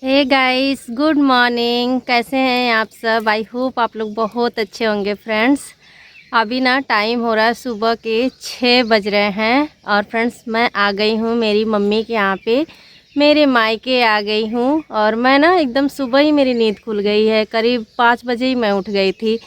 Hey guys, good morning. कैसे हैं आप सब? आई होप आप लोग बहुत अच्छे होंगे फ्रेंड्स। अभी ना टाइम हो रहा है, सुबह के 6 बज रहे हैं। और फ्रेंड्स, मैं आ गई हूँ मेरी मम्मी के यहाँ पे, मेरे मायके आ गई हूँ। और मैं ना एकदम सुबह ही मेरी नींद खुल गई है, करीब 5 बजे ही मैं उठ गई थी।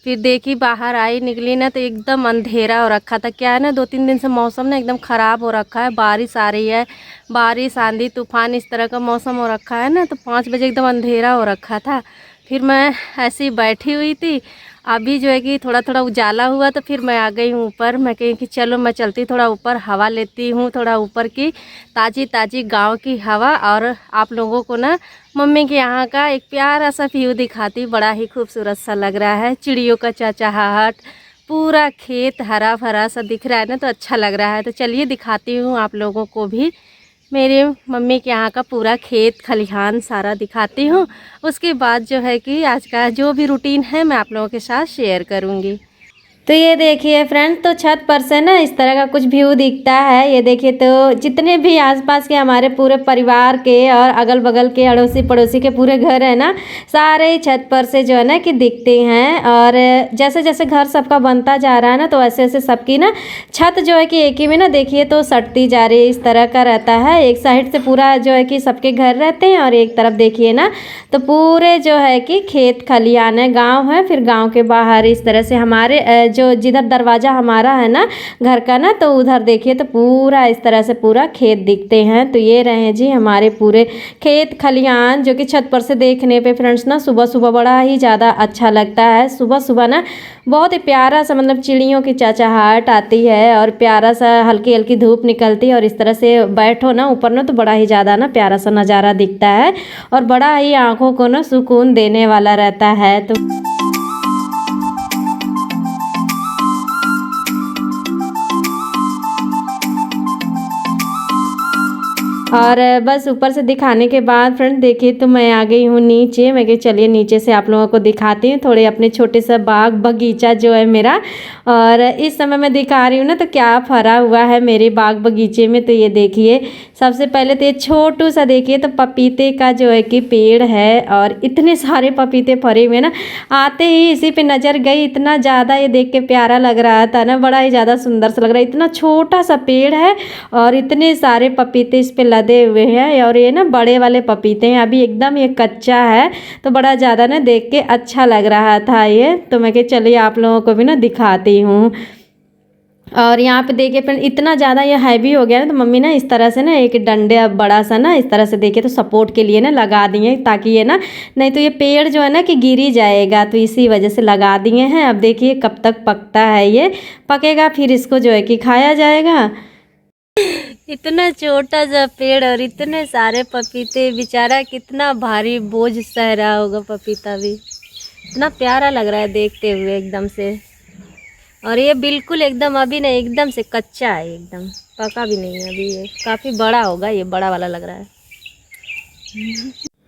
फिर देखी बाहर आई, निकली ना तो एकदम अंधेरा हो रखा था। क्या है ना, 2-3 दिन से मौसम ना एकदम ख़राब हो रखा है, बारिश आ रही है, बारिश आंधी तूफान इस तरह का मौसम हो रखा है ना, तो 5 बजे एकदम अंधेरा हो रखा था। फिर मैं ऐसे ही बैठी हुई थी। अभी जो है कि थोड़ा थोड़ा उजाला हुआ तो फिर मैं आ गई हूँ ऊपर। मैं कही कि चलो मैं चलती थोड़ा ऊपर, हवा लेती हूँ थोड़ा ऊपर की ताज़ी ताज़ी गांव की हवा। और आप लोगों को ना मम्मी के यहाँ का एक प्यारा सा व्यू दिखाती। बड़ा ही खूबसूरत सा लग रहा है, चिड़ियों का चहचहाहट, पूरा खेत हरा भरा सा दिख रहा है ना, तो अच्छा लग रहा है। तो चलिए दिखाती हूँ आप लोगों को भी मेरे मम्मी के यहाँ का पूरा खेत खलिहान सारा दिखाती हूँ। उसके बाद जो है कि आज का जो भी रूटीन है मैं आप लोगों के साथ शेयर करूँगी। तो ये देखिए फ्रेंड्स, तो छत पर से ना इस तरह का कुछ व्यू दिखता है। ये देखिए, तो जितने भी आसपास के हमारे पूरे परिवार के और अगल बगल के अड़ोसी पड़ोसी के पूरे घर है ना, सारे ही छत पर से जो है ना कि दिखते हैं। और जैसे जैसे घर सबका बनता जा रहा है ना, तो ऐसे ऐसे सबकी ना छत जो है कि एक ही में ना देखिए तो सटती जा रही है। इस तरह का रहता है, एक साइड से पूरा जो है कि सबके घर रहते हैं और एक तरफ देखिए ना तो पूरे जो है कि खेत खलिहान है, गांव है। फिर गांव के बाहर इस तरह से हमारे जो जिधर दरवाज़ा हमारा है ना घर का ना, तो उधर देखिए तो पूरा इस तरह से पूरा खेत दिखते हैं। तो ये रहे जी हमारे पूरे खेत खलिहान, जो कि छत पर से देखने पे फ्रेंड्स ना सुबह सुबह बड़ा ही ज़्यादा अच्छा लगता है। सुबह सुबह ना बहुत ही प्यारा सा मतलब चिड़ियों की चहचहाहट आती है और प्यारा सा हल्की हल्की धूप निकलती है। और इस तरह से बैठो ना ऊपर ना, तो बड़ा ही ज़्यादा ना प्यारा सा नज़ारा दिखता है और बड़ा ही आँखों को ना सुकून देने वाला रहता है। तो और बस ऊपर से दिखाने के बाद फ्रेंड देखिए तो मैं आ गई हूँ नीचे। मैं कही चलिए नीचे से आप लोगों को दिखाती हूँ थोड़े अपने छोटे सा बाग बगीचा जो है मेरा। और इस समय मैं दिखा रही हूँ ना तो क्या फरा हुआ है मेरे बाग बगीचे में। तो ये देखिए, सबसे पहले तो ये छोटू सा देखिए तो पपीते का जो है कि पेड़ है और इतने सारे पपीते फरे हुए ना। आते ही इसी पे नज़र गई, इतना ज़्यादा ये देख के प्यारा लग रहा था ना, बड़ा ही ज़्यादा सुंदर सा लग रहा है। इतना छोटा सा पेड़ है और इतने सारे पपीते इस पे लदे हुए हैं। और ये ना बड़े वाले पपीते हैं, अभी एकदम ये कच्चा है तो बड़ा ज़्यादा ना देख के अच्छा लग रहा था ये। तो मैं कही चलिए आप लोगों को भी ना दिखाती हूँ। और यहाँ पे देखिए फ्रेंड, इतना ज़्यादा ये हैवी हो गया ना, तो मम्मी ना इस तरह से ना एक डंडे बड़ा सा ना इस तरह से देखिए तो सपोर्ट के लिए ना लगा दिए, ताकि ये ना नहीं तो ये पेड़ जो है ना कि गिर ही जाएगा, तो इसी वजह से लगा दिए हैं। अब देखिए कब तक पकता है, ये पकेगा फिर इसको जो है कि खाया जाएगा। इतना छोटा सा पेड़ और इतने सारे पपीते, बेचारा कितना भारी बोझ सह रहा होगा पपीता भी। इतना प्यारा लग रहा है देखते हुए एकदम से। और ये बिल्कुल एकदम अभी नहीं, एकदम से कच्चा है, एकदम पका भी नहीं है अभी। ये काफ़ी बड़ा होगा, ये बड़ा वाला लग रहा है।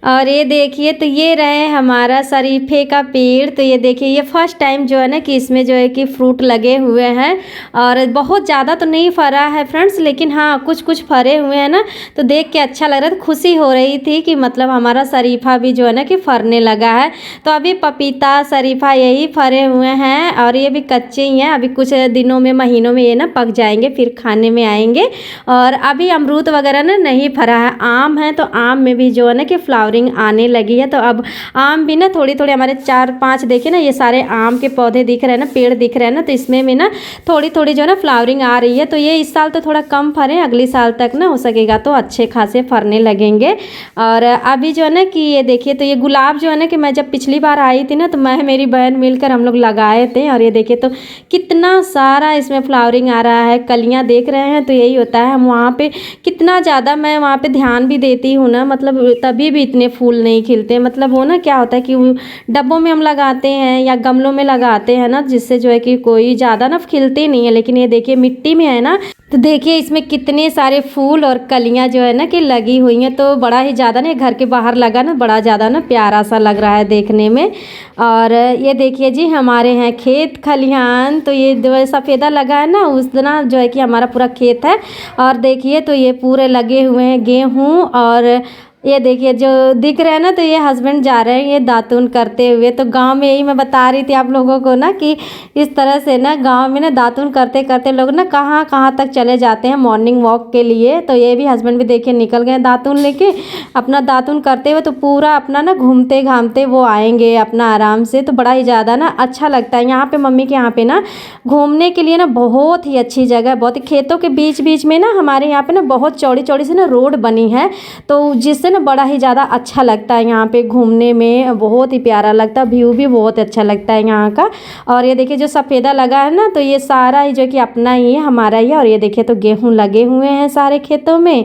और ये देखिए तो ये रहे हमारा शरीफे का पेड़। तो ये देखिए ये फर्स्ट टाइम जो है ना कि इसमें जो है कि फ्रूट लगे हुए हैं। और बहुत ज़्यादा तो नहीं फरा है फ्रेंड्स, लेकिन हाँ कुछ कुछ फरे हुए हैं ना, तो देख के अच्छा लग रहा था, खुशी हो रही थी कि मतलब हमारा शरीफा भी जो है ना कि फरने लगा है। तो अभी पपीता शरीफा यही फरे हुए हैं और ये भी कच्चे ही हैं। अभी कुछ दिनों में महीनों में ये ना पक जाएंगे, फिर खाने में आएंगे। और अभी अमरूद वगैरह ना नहीं फरा है, आम है तो आम में भी जो है ना कि फ्लावरिंग आने लगी है। तो अब आम भी ना थोड़ी थोड़ी हमारे 4-5 देखिए ना, ये सारे आम के पौधे दिख रहे हैं ना, पेड़ दिख रहे हैं ना, तो इसमें भी ना थोड़ी थोड़ी जो है ना फ्लावरिंग आ रही है। तो ये इस साल तो थोड़ा कम फरे, अगली साल तक ना हो सकेगा तो अच्छे खासे फरने लगेंगे। और अभी जो है ना कि ये देखिए तो ये गुलाब जो है ना कि मैं जब पिछली बार आई थी ना, तो मैं मेरी बहन मिलकर हम लोग लगाए थे। और ये देखिए तो कितना सारा इसमें फ्लावरिंग आ रहा है, कलियां देख रहे हैं। तो यही होता है, हम वहाँ पे कितना ज़्यादा मैं वहाँ पे ध्यान भी देती हूँ ना, मतलब तभी भी इतने फूल नहीं खिलते। मतलब वो ना क्या होता है कि वो डब्बों में हम लगाते हैं या गमलों में लगाते हैं ना, जिससे जो है कि कोई ज़्यादा ना खिलते नहीं है। लेकिन ये देखिए मिट्टी में है ना, तो देखिए इसमें कितने सारे फूल और कलियां जो है ना कि लगी हुई हैं। तो बड़ा ही ज़्यादा ना घर के बाहर लगा ना, बड़ा ज़्यादा ना प्यारा सा लग रहा है देखने में। और ये देखिए जी हमारे हैं खेत खलिहान। तो ये जो सफ़ेदा लगा है ना, उस दिन जो है कि हमारा पूरा खेत है। और देखिए तो ये पूरे लगे हुए हैं गेहूँ और ये देखिए जो दिख रहे हैं ना, तो ये हस्बैंड जा रहे हैं ये दातून करते हुए। तो गांव में यही मैं बता रही थी आप लोगों को ना कि इस तरह से ना गांव में ना दातून करते करते लोग ना कहाँ कहाँ तक चले जाते हैं मॉर्निंग वॉक के लिए। तो ये भी हस्बैंड भी देखिए निकल गए दातून लेके, अपना दातून करते हुए। तो पूरा अपना ना घूमते घामते वो आएंगे अपना आराम से। तो बड़ा ही ज़्यादा ना अच्छा लगता है यहाँ पे। मम्मी के यहाँ पे ना घूमने के लिए ना बहुत ही अच्छी जगह है, बहुत ही खेतों के बीच बीच में ना हमारे यहाँ पे ना बहुत चौड़ी चौड़ी सी ना रोड बनी है। तो जिससे ना बड़ा ही ज़्यादा अच्छा लगता है यहाँ पे घूमने में, बहुत ही प्यारा लगता है। व्यू भी बहुत अच्छा लगता है यहाँ का। और ये देखिए जो सफ़ेदा लगा है ना, तो ये सारा ही जो कि अपना ही है, हमारा ही है। और ये देखिए तो गेहूँ लगे हुए हैं सारे खेतों में।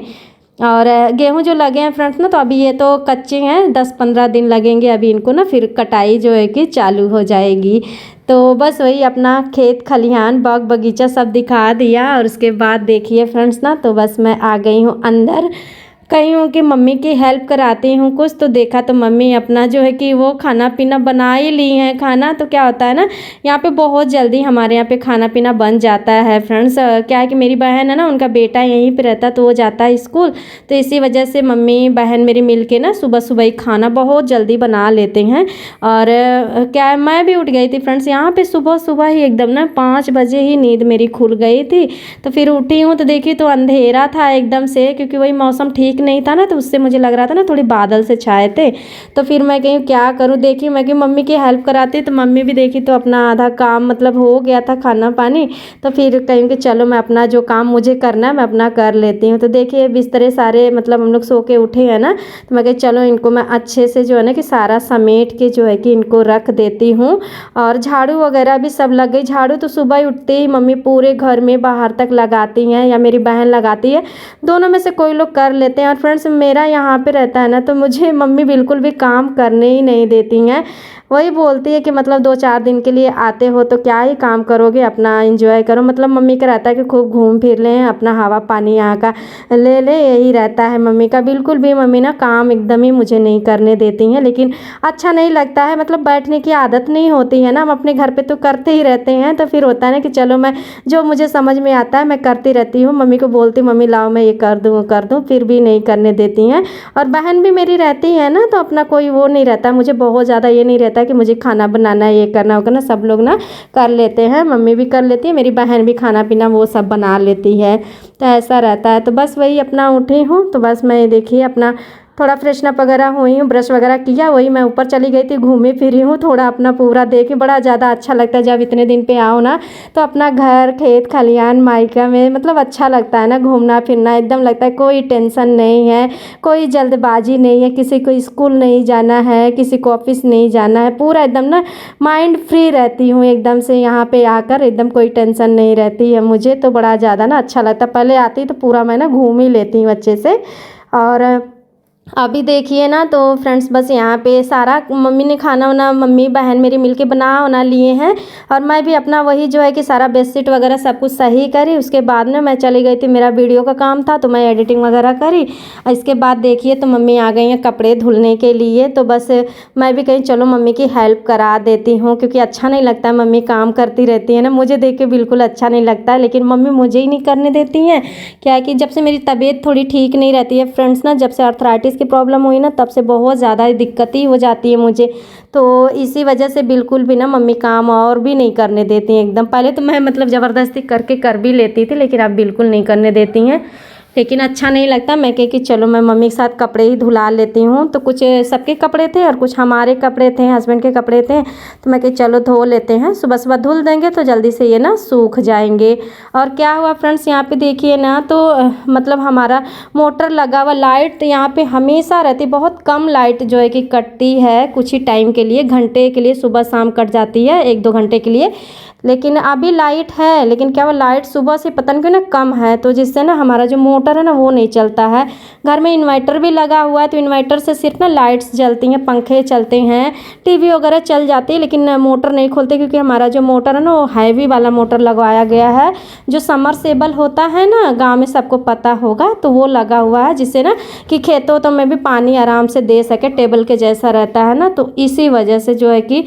और गेहूँ जो लगे हैं फ्रेंड्स ना, तो अभी ये तो कच्चे हैं, 10-15 दिन लगेंगे अभी इनको ना, फिर कटाई जो है कि चालू हो जाएगी। तो बस वही अपना खेत खलिहान बाग बगीचा सब दिखा दिया। और उसके बाद देखिए फ्रेंड्स ना, तो बस मैं आ गई हूँ अंदर। कही हूँ कि मम्मी की हेल्प कराती हूँ कुछ। तो देखा तो मम्मी अपना जो है कि वो खाना पीना बना ही ली हैं। खाना तो क्या होता है ना, यहाँ पे बहुत जल्दी हमारे यहाँ पे खाना पीना बन जाता है फ्रेंड्स। क्या है कि मेरी बहन है ना, उनका बेटा यहीं पे रहता, तो वो जाता है स्कूल। तो इसी वजह से मम्मी बहन मेरी मिल के ना सुबह सुबह ही खाना बहुत जल्दी बना लेते हैं। और क्या है, मैं भी उठ गई थी फ्रेंड्स यहाँ पे सुबह सुबह ही एकदम ना 5 बजे ही नींद मेरी खुल गई थी। तो फिर उठी हूँ तो देखी तो अंधेरा था एकदम से, क्योंकि वही मौसम ठीक नहीं था ना, तो उससे मुझे लग रहा था ना थोड़ी बादल से छाए थे। तो फिर मैं कहीं क्या करूँ, देखी मैं कि मम्मी की हेल्प कराती। तो मम्मी भी देखी तो अपना आधा काम मतलब हो गया था खाना पानी। तो फिर कहीं कि चलो मैं अपना जो काम मुझे करना है मैं अपना कर लेती हूँ। तो देखिए बिस्तरे सारे मतलब हम लोग सो के उठे हैं ना, तो मैं कही चलो इनको मैं अच्छे से जो है ना कि सारा समेट के जो है कि इनको रख देती हूँ। और झाड़ू वगैरह भी सब लग गई। झाड़ू तो सुबह ही उठते ही मम्मी पूरे घर में बाहर तक लगाती हैं, या मेरी बहन लगाती है, दोनों में से कोई लोग कर लेते हैं। और फ्रेंड्स मेरा यहाँ पे रहता है ना, तो मुझे मम्मी बिल्कुल भी काम करने ही नहीं देती हैं। वही बोलती है कि मतलब 2-4 दिन के लिए आते हो तो क्या ही काम करोगे, अपना एंजॉय करो। मतलब मम्मी का रहता है कि खूब घूम फिर लें, अपना हवा पानी यहाँ का ले ले, यही रहता है मम्मी का। बिल्कुल भी मम्मी ना काम एकदम ही मुझे नहीं करने देती हैं। लेकिन अच्छा नहीं लगता है, मतलब बैठने की आदत नहीं होती है ना, हम अपने घर पे तो करते ही रहते हैं। तो फिर होता है ना कि चलो मैं जो मुझे समझ में आता है मैं करती रहती हूँ। मम्मी को बोलती मम्मी लाओ मैं ये कर दूँ, फिर भी नहीं करने देती हैं। और बहन भी मेरी रहती है ना, तो अपना कोई वो नहीं रहता, मुझे बहुत ज़्यादा ये नहीं रहता कि मुझे खाना बनाना है, ये करना होगा ना, सब लोग ना कर लेते हैं। मम्मी भी कर लेती है, मेरी बहन भी खाना पीना वो सब बना लेती है। तो ऐसा रहता है। तो बस वही अपना उठी हूँ, तो बस मैं देखिए अपना थोड़ा फ्रेशनअप वगैरह हुई हूँ, ब्रश वगैरह किया, वही मैं ऊपर चली गई थी, घूमी फिरी हूँ थोड़ा, अपना पूरा देखी। बड़ा ज़्यादा अच्छा लगता है जब इतने दिन पे आओ ना, तो अपना घर खेत खलिहान मायका में मतलब अच्छा लगता है ना घूमना फिरना। एकदम लगता है कोई टेंशन नहीं है, कोई जल्दबाजी नहीं है, किसी को स्कूल नहीं जाना है, किसी को ऑफिस नहीं जाना है, पूरा एकदम ना माइंड फ्री रहती हूँ एकदम से। यहाँ पे आकर एकदम कोई टेंशन नहीं रहती है मुझे, तो बड़ा ज़्यादा ना अच्छा लगता। पहले आती तो पूरा मैं ना घूम ही लेती हूँ अच्छे से। और अभी देखिए ना, तो फ्रेंड्स बस यहाँ पे सारा मम्मी ने खाना वाना मम्मी बहन मेरी मिलके बना लिए हैं। और मैं भी अपना वही जो है कि सारा बेडशीट वगैरह सब कुछ सही करी। उसके बाद में मैं चली गई थी, मेरा वीडियो का काम था, तो मैं एडिटिंग वगैरह करी। और इसके बाद देखिए तो मम्मी आ गई हैं कपड़े धुलने के लिए। तो बस मैं भी कहीं चलो मम्मी की हेल्प करा देती हूँ, क्योंकि अच्छा नहीं लगता मम्मी काम करती रहती है ना, मुझे देख के बिल्कुल अच्छा नहीं लगता है। लेकिन मम्मी मुझे ही नहीं करने देती हैं। क्या है कि जब से मेरी तबीयत थोड़ी ठीक नहीं रहती है फ्रेंड्स ना, जब से आर्थराइटिस की प्रॉब्लम हुई ना, तब से बहुत ज़्यादा दिक्कत ही हो जाती है मुझे। तो इसी वजह से बिल्कुल भी ना मम्मी काम और भी नहीं करने देती हैं एकदम। पहले तो मैं मतलब ज़बरदस्ती करके कर भी लेती थी, लेकिन अब बिल्कुल नहीं करने देती हैं। लेकिन अच्छा नहीं लगता। मैं कही कि चलो मैं मम्मी के साथ कपड़े ही धुला लेती हूँ। तो कुछ सबके कपड़े थे और कुछ हमारे कपड़े थे, हस्बैंड के कपड़े थे। तो मैं कही चलो धो लेते हैं, सुबह सुबह धुल देंगे तो जल्दी से ये ना सूख जाएंगे। और क्या हुआ फ्रेंड्स, यहाँ पे देखिए ना, तो मतलब हमारा मोटर लगा हुआ, लाइट यहाँ पे हमेशा रहती, बहुत कम लाइट जो है कि कटती है, कुछ ही टाइम के लिए, घंटे के लिए, सुबह शाम कट जाती है 1-2 घंटे के लिए। लेकिन अभी लाइट है, लेकिन क्या वो लाइट सुबह से पता नहीं क्यों ना कम है, तो जिससे ना हमारा जो मोटर है ना वो नहीं चलता है। घर में इन्वर्टर भी लगा हुआ है, तो इन्वर्टर से सिर्फ ना लाइट्स जलती हैं, पंखे चलते हैं, टीवी वगैरह चल जाती है, लेकिन मोटर नहीं खोलते, क्योंकि हमारा जो मोटर है ना वो हैवी वाला मोटर लगवाया गया है, जो समरसेबल होता है ना, गाँव में सबको पता होगा, तो वो लगा हुआ है, जिससे ना कि खेतों तो में भी पानी आराम से दे सके, टेबल के जैसा रहता है ना। तो इसी वजह से जो है कि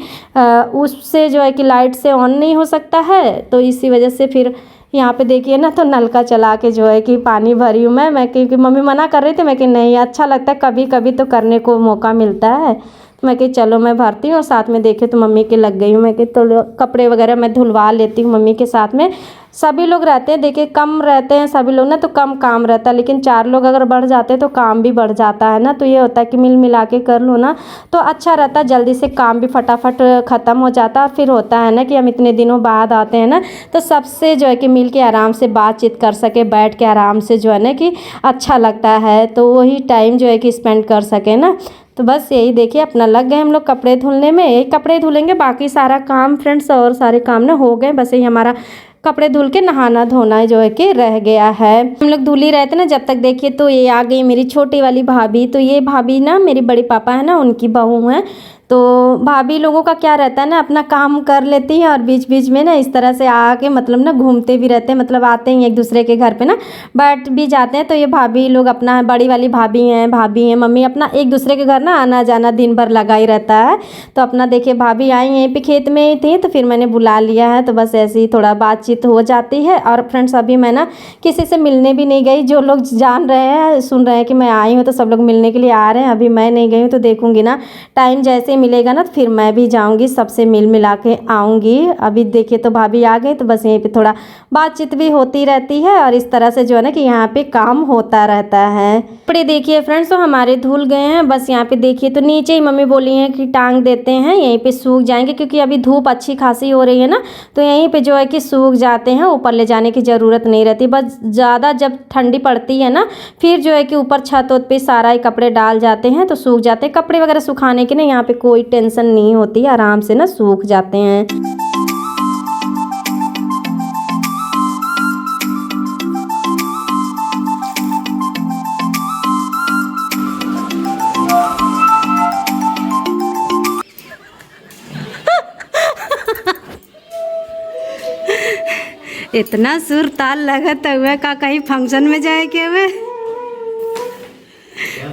उससे जो है कि लाइट से ऑन नहीं हो सकता है, तो इसी वजह से फिर यहाँ पे देखिए ना, तो नल का चला के जो है कि पानी भरी हूँ मैं क्योंकि मम्मी मना कर रही थी, मैं कि नहीं अच्छा लगता है, कभी कभी तो करने को मौका मिलता है। तो मैं कि चलो मैं भरती हूँ, और साथ में देखे तो मम्मी के लग गई हूँ। मैं कि तो कपड़े वगैरह मैं धुलवा लेती हूँ मम्मी के साथ में। सभी लोग रहते हैं, देखिए कम रहते हैं सभी लोग ना, तो कम काम रहता है, लेकिन 4 लोग अगर बढ़ जाते हैं तो काम भी बढ़ जाता है ना। तो ये होता है कि मिल मिला के कर लो ना तो अच्छा रहता है, जल्दी से काम भी फटाफट ख़त्म हो जाता है। फिर होता है ना कि हम इतने दिनों बाद आते हैं ना, तो सबसे जो है कि मिल के आराम से बातचीत कर सके, बैठ के आराम से जो है ना कि अच्छा लगता है, तो वही टाइम जो है कि स्पेंड कर सके ना। तो बस यही देखिए अपना लग गए हम लोग कपड़े धुलने में, यही कपड़े धुलेंगे, बाकी सारा काम फ्रेंड्स और सारे काम ना हो गए, बस यही हमारा कपड़े धुल के नहाना धोना जो है कि रह गया है। हम लोग धुल ही रहते ना जब तक, देखिए तो ये आ गई मेरी छोटी वाली भाभी। तो ये भाभी ना मेरी बड़ी पापा है ना उनकी बहू है। तो भाभी लोगों का क्या रहता है ना, अपना काम कर लेती है और बीच बीच में ना इस तरह से आके मतलब ना घूमते भी रहते हैं, मतलब आते हैं एक दूसरे के घर पे ना बैठ भी जाते हैं। तो ये भाभी लोग अपना, बड़ी वाली भाभी हैं मम्मी, अपना एक दूसरे के घर ना आना जाना दिन भर लगा ही रहता है। तो अपना देखिए भाभी आई यहीं पे खेत में ही थी, तो फिर मैंने बुला लिया है, तो बस ऐसे ही थोड़ा बातचीत हो जाती है। और फ्रेंड्स अभी मैं ना किसी से मिलने भी नहीं गई, जो लोग जान रहे हैं सुन रहे हैं कि मैं आई हूँ तो सब लोग मिलने के लिए आ रहे हैं, अभी मैं नहीं गई हूँ। तो देखूँगी ना टाइम जैसे मिलेगा ना तो फिर मैं भी जाऊंगी, सबसे मिल मिला के आऊँगी। अभी देखिए तो भाभी आ गई, तो बस यहीं पे थोड़ा बातचीत भी होती रहती है, और इस तरह से जो है ना कि यहाँ पे काम होता रहता है। कपड़े देखिए फ्रेंड्स तो हमारे धुल गए हैं, बस यहाँ पे देखिए तो नीचे ही मम्मी बोली है कि टांग देते हैं, यहीं पे सूख जाएंगे, क्योंकि अभी धूप अच्छी खासी हो रही है ना, तो यहीं पे जो है कि सूख जाते हैं, ऊपर ले जाने की ज़रूरत नहीं रहती। बस ज़्यादा जब ठंडी पड़ती है ना फिर जो है कि ऊपर छत पे सारा ही कपड़े डाल जाते हैं तो सूख जाते हैं। कपड़े वगैरह सुखाने की ना यहाँ पे कोई टेंशन नहीं होती, आराम से ना सूख जाते हैं। इतना सुर ताल लगत हुआ का कहीं फंक्शन में जाए के हुए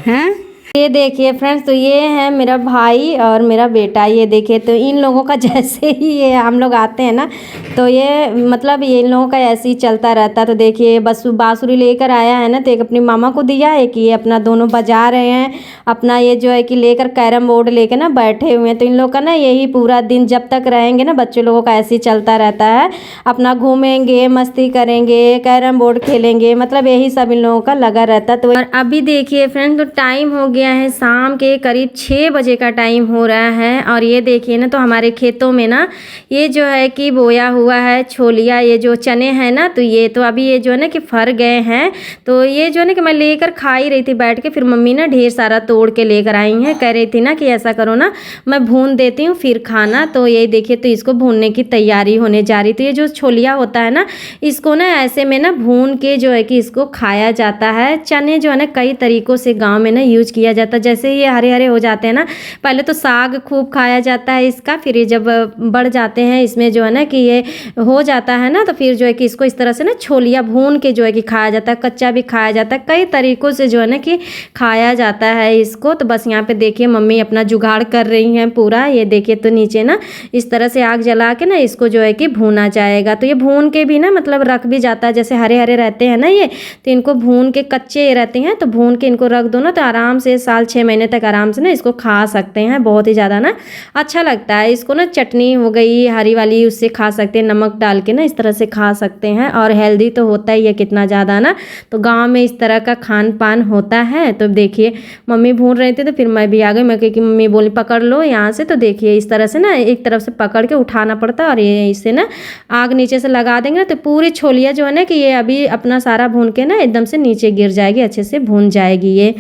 हैं। ये देखिए फ्रेंड्स तो ये है मेरा भाई और मेरा बेटा, ये देखिए तो इन लोगों का जैसे ही ये हम लोग आते हैं ना तो ये मतलब ये इन लोगों का ऐसे ही चलता रहता है। तो देखिए बस बांसुरी लेकर आया है ना, तो एक अपनी मामा को दिया है कि ये अपना दोनों बजा रहे हैं, अपना ये जो है कि लेकर कैरम बोर्ड लेकर ना बैठे हुए हैं। तो इन लोग का ना यही पूरा दिन जब तक रहेंगे ना बच्चे लोगों का ऐसे ही चलता रहता है, अपना घूमेंगे मस्ती करेंगे कैरम बोर्ड खेलेंगे, मतलब यही सब इन लोगों का लगा रहता है। तो और अभी देखिए फ्रेंड तो टाइम हो गया है शाम के करीब 6 बजे का टाइम हो रहा है, और ये देखिए ना तो हमारे खेतों में ना ये जो है कि बोया हुआ है छोलिया, ये जो चने हैं ना, तो ये तो अभी ये जो है ना कि फर गए हैं। तो ये जो है ना कि मैं लेकर खा ही रही थी बैठ के, फिर मम्मी ना ढेर सारा तोड़ के लेकर आई हैं, कह रही थी ना कि ऐसा करो ना मैं भून देती हूँ फिर खाना। तो ये देखिए तो इसको भूनने की तैयारी होने जा रही थी। ये जो छोलिया होता है ना इसको ना ऐसे में ना भून के जो है कि इसको खाया जाता है। चने जो है ना कई तरीक़ों से गाँव में ना यूज किया जाता है, जैसे ये हरे हरे हो जाते हैं ना, पहले तो साग खूब खाया जाता है इसका, फिर ये जब बढ़ जाते हैं इसमें जो है ना कि ये हो जाता है ना तो फिर जो है कि इसको इस तरह से ना छोलिया भून के जो है कि खाया जाता है, कच्चा भी खाया जाता है, कई तरीक़ों से जो है ना कि खाया जाता है इसको। तो बस यहाँ पे देखिए मम्मी अपना जुगाड़ कर रही हैं पूरा, ये देखिए तो नीचे ना इस तरह से आग जला के ना इसको जो है कि भूना जाएगा। तो ये भून के भी ना मतलब रख भी जाता है, जैसे हरे हरे रहते हैं ना ये, तो इनको भून के कच्चे रहते हैं तो भून के इनको रख दो ना तो आराम से साल 6 महीने तक आराम से ना इसको खा सकते हैं, बहुत ही ज़्यादा ना अच्छा लगता है। इसको ना चटनी हो गई हरी वाली उससे खा सकते हैं, नमक डाल के ना इस तरह से खा सकते हैं, और हेल्दी तो होता ही है कितना ज़्यादा ना। तो गांव में इस तरह का खान पान होता है। तो देखिए मम्मी भून रही थी तो फिर मैं भी आ गई, मैं क्योंकि मम्मी बोली पकड़ लो यहाँ से, तो देखिए इस तरह से ना एक तरफ से पकड़ के उठाना पड़ता है, और ये इससे ना आग नीचे से लगा देंगे ना तो पूरी छोलिया जो है ना कि ये अभी अपना सारा भून के ना एकदम से नीचे गिर जाएगी, अच्छे से भून जाएगी ये।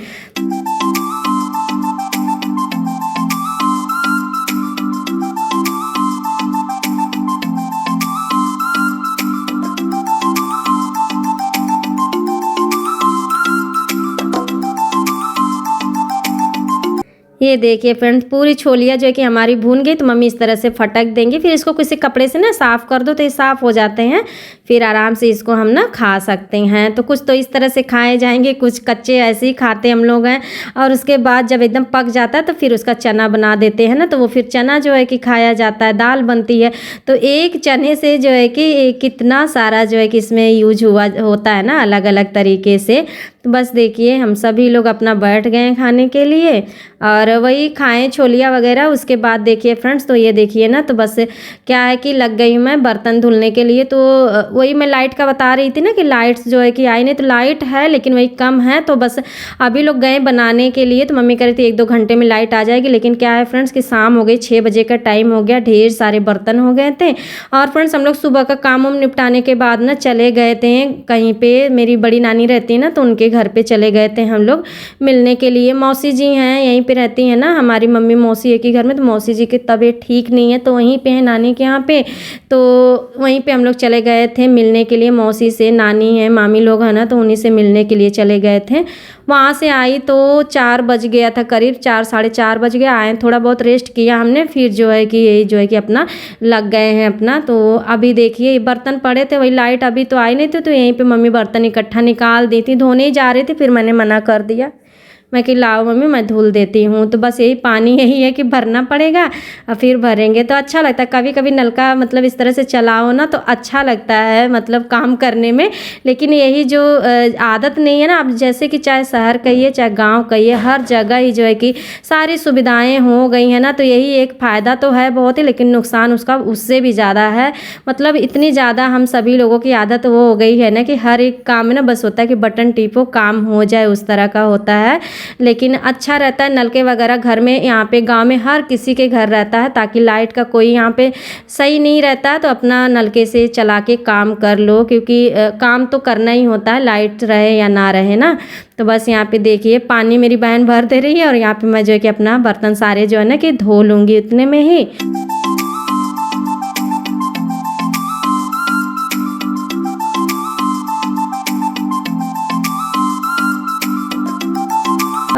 ये देखिए फ्रेंड्स, पूरी छोलियाँ जो है कि हमारी भून गई, तो मम्मी इस तरह से फटक देंगी। फिर इसको किसी कपड़े से ना साफ़ कर दो तो ये साफ़ हो जाते हैं। फिर आराम से इसको हम ना खा सकते हैं। तो कुछ तो इस तरह से खाए जाएंगे, कुछ कच्चे ऐसे ही खाते हम लोग हैं। और उसके बाद जब एकदम पक जाता है तो फिर उसका चना बना देते हैं ना, तो वो फिर चना जो है कि खाया जाता है, दाल बनती है। तो एक चने से जो है कि कितना सारा जो है कि इसमें यूज होता है ना, अलग अलग तरीके से। तो बस देखिए हम सभी लोग अपना बैठ गए हैं खाने के लिए और वही खाएं छोलिया वगैरह। उसके बाद देखिए फ्रेंड्स, तो ये देखिए ना, तो बस क्या है कि लग गई मैं बर्तन धुलने के लिए। तो वही मैं लाइट का बता रही थी ना कि लाइट्स जो है कि आई नहीं, तो लाइट है लेकिन वही कम है। तो बस अभी लोग गए बनाने के लिए, तो मम्मी कह रही थी 1-2 घंटे में लाइट आ जाएगी। लेकिन क्या है फ्रेंड्स कि शाम हो गई, 6 बजे का टाइम हो गया, ढेर सारे बर्तन हो गए थे। और फ्रेंड्स हम लोग सुबह का काम वाम निपटाने के बाद ना चले गए थे कहीं पे, मेरी बड़ी नानी रहती है ना, तो उनके घर पे चले गए थे हम लोग मिलने के लिए। मौसी जी हैं यहीं पे रहती हैं ना, हमारी मम्मी मौसी एक ही घर में, तो मौसी जी की तबीयत ठीक नहीं है तो वहीं पे है नानी के यहाँ पे। तो वहीं पे हम लोग चले गए थे मिलने के लिए मौसी से। नानी है, मामी लोग हैं ना, तो उन्हीं से मिलने के लिए चले गए थे। वहाँ से आई तो 4 बज गया था करीब, 4 साढ़े 4 बज गया। आए थोड़ा बहुत रेस्ट किया हमने, फिर जो है कि यही जो है कि अपना लग गए हैं अपना। तो अभी देखिए बर्तन पड़े थे, वही लाइट अभी तो आई नहीं थी, तो यहीं पे मम्मी बर्तन इकट्ठा निकाल दी थी। धोने ही जा रही थी, फिर मैंने मना कर दिया, मैं कि लाओ मम्मी मैं धुल देती हूँ। तो बस यही पानी यही है कि भरना पड़ेगा और फिर भरेंगे तो अच्छा लगता है। कभी कभी नलका मतलब इस तरह से चलाओ ना तो अच्छा लगता है मतलब काम करने में। लेकिन यही जो आदत नहीं है ना, अब जैसे कि चाहे शहर कहिए चाहे गांव कहिए, हर जगह ही जो है कि सारी सुविधाएं हो गई हैं ना, तो यही एक फ़ायदा तो है बहुत ही, लेकिन नुकसान उसका उससे भी ज़्यादा है। मतलब इतनी ज़्यादा हम सभी लोगों की आदत वो हो गई है ना कि हर एक काम में ना बस होता है कि बटन टिपो काम हो जाए, उस तरह का होता है। लेकिन अच्छा रहता है नलके वगैरह घर में, यहाँ पे गांव में हर किसी के घर रहता है, ताकि लाइट का कोई यहाँ पे सही नहीं रहता है तो अपना नलके से चला के काम कर लो, क्योंकि काम तो करना ही होता है लाइट रहे या ना रहे ना। तो बस यहाँ पे देखिए पानी मेरी बहन भर दे रही है और यहाँ पे मैं जो है कि अपना बर्तन सारे जो है ना कि धो लूँगी उतने में ही।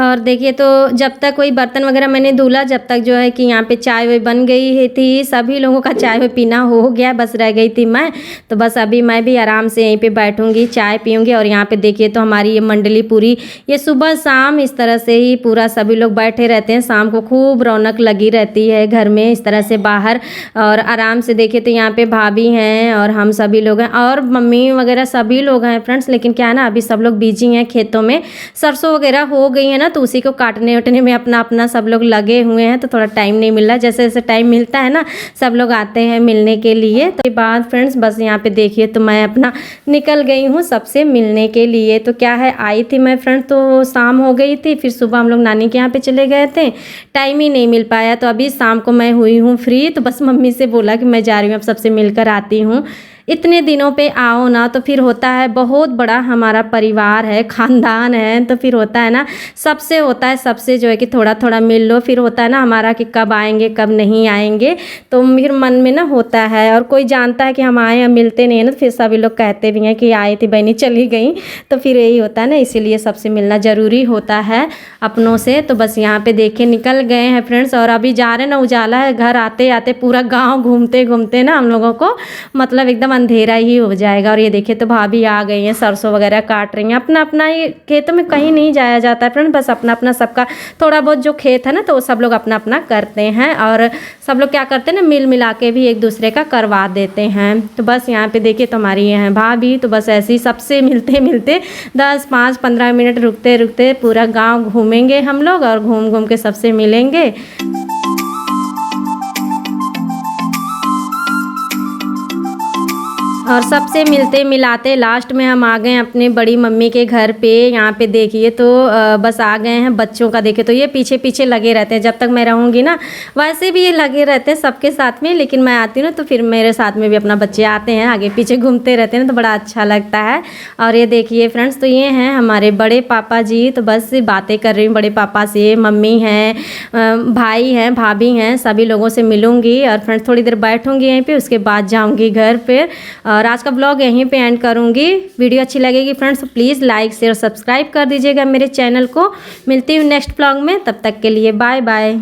और देखिए तो जब तक कोई बर्तन वगैरह मैंने धुला, जब तक जो है कि यहाँ पे चाय वाय बन गई है थी, सभी लोगों का चाय वाय पीना हो गया, बस रह गई थी मैं। तो बस अभी मैं भी आराम से यहीं पे बैठूंगी, चाय पीऊंगी। और यहाँ पे देखिए तो हमारी ये मंडली पूरी, ये सुबह शाम इस तरह से ही पूरा सभी लोग बैठे रहते हैं। शाम को खूब रौनक लगी रहती है घर में इस तरह से बाहर। और आराम से देखिए तो यहाँ पे भाभी हैं और हम सभी लोग हैं और मम्मी वगैरह सभी लोग हैं फ्रेंड्स। लेकिन क्या है ना, अभी सब लोग बिजी हैं खेतों में, सरसों वगैरह हो गई है ना, तो उसी को काटने उटने में अपना अपना सब लोग लगे हुए हैं। तो थोड़ा टाइम नहीं मिल रहा, जैसे जैसे टाइम मिलता है ना सब लोग आते हैं मिलने के लिए। तो बाद फ्रेंड्स बस यहाँ पे देखिए तो मैं अपना निकल गई हूँ सबसे मिलने के लिए। तो क्या है, आई थी मैं फ्रेंड तो शाम हो गई थी, फिर सुबह हम लोग नानी के यहाँ पे चले गए थे, टाइम ही नहीं मिल पाया। तो अभी शाम को मैं हुई हूँ फ्री, तो बस मम्मी से बोला कि मैं जा रही हूँ अब सबसे मिलकर आती हूँ। इतने दिनों पे आओ ना, तो फिर होता है बहुत बड़ा हमारा परिवार है, ख़ानदान है, तो फिर होता है ना सबसे होता है, सबसे जो है कि थोड़ा थोड़ा मिल लो। फिर होता है ना हमारा कि कब आएंगे कब नहीं आएंगे, तो फिर मन में ना होता है। और कोई जानता है कि हम आए हम मिलते नहीं है ना, तो फिर सभी लोग कहते भी हैं कि आई थी बहनी चली गई। तो फिर यही होता है ना, इसीलिए सबसे मिलना ज़रूरी होता है अपनों से। तो बस यहाँ पे देखे निकल गए हैं फ्रेंड्स, और अभी जा रहे ना, उजाला है, घर आते आते पूरा गाँव घूमते घूमते ना हम लोगों को मतलब एकदम अंधेरा ही हो जाएगा। और ये देखिए तो भाभी आ गई हैं, सरसों वगैरह काट रही हैं। अपना अपना ये खेतों में कहीं नहीं जाया जाता है फ्रेंड, बस अपना अपना सबका थोड़ा बहुत जो खेत है ना, तो वो सब लोग अपना अपना करते हैं। और सब लोग क्या करते हैं ना, मिल मिला के भी एक दूसरे का करवा देते हैं। तो बस यहाँ पे देखिए तो हमारी ये हैं भाभी, तो बस ऐसे ही सबसे मिलते मिलते 10 5 15 मिनट रुकते रुकते पूरा गाँव घूमेंगे हम लोग और घूम घूम के सबसे मिलेंगे। और सबसे मिलते मिलाते लास्ट में हम आ गए अपने बड़ी मम्मी के घर पे। यहाँ पे देखिए तो बस आ गए हैं। बच्चों का देखिए तो ये पीछे पीछे लगे रहते हैं, जब तक मैं रहूँगी ना वैसे भी ये लगे रहते हैं सबके साथ में, लेकिन मैं आती हूँ ना तो फिर मेरे साथ में भी अपना बच्चे आते हैं, आगे पीछे घूमते रहते हैं, तो बड़ा अच्छा लगता है। और ये देखिए फ्रेंड्स तो ये हैं हमारे बड़े पापा जी, तो बस बातें कर रही हूँ बड़े पापा से। मम्मी हैं, भाई हैं, भाभी हैं, सभी लोगों से मिलूँगी और फ्रेंड्स थोड़ी देर बैठूँगी यहीं पर, उसके बाद जाऊँगी घर पर। और आज का ब्लॉग यहीं पे एंड करूँगी। वीडियो अच्छी लगेगी फ्रेंड्स तो प्लीज़ लाइक शेयर सब्सक्राइब कर दीजिएगा मेरे चैनल को। मिलती हूँ नेक्स्ट ब्लॉग में, तब तक के लिए बाय बाय।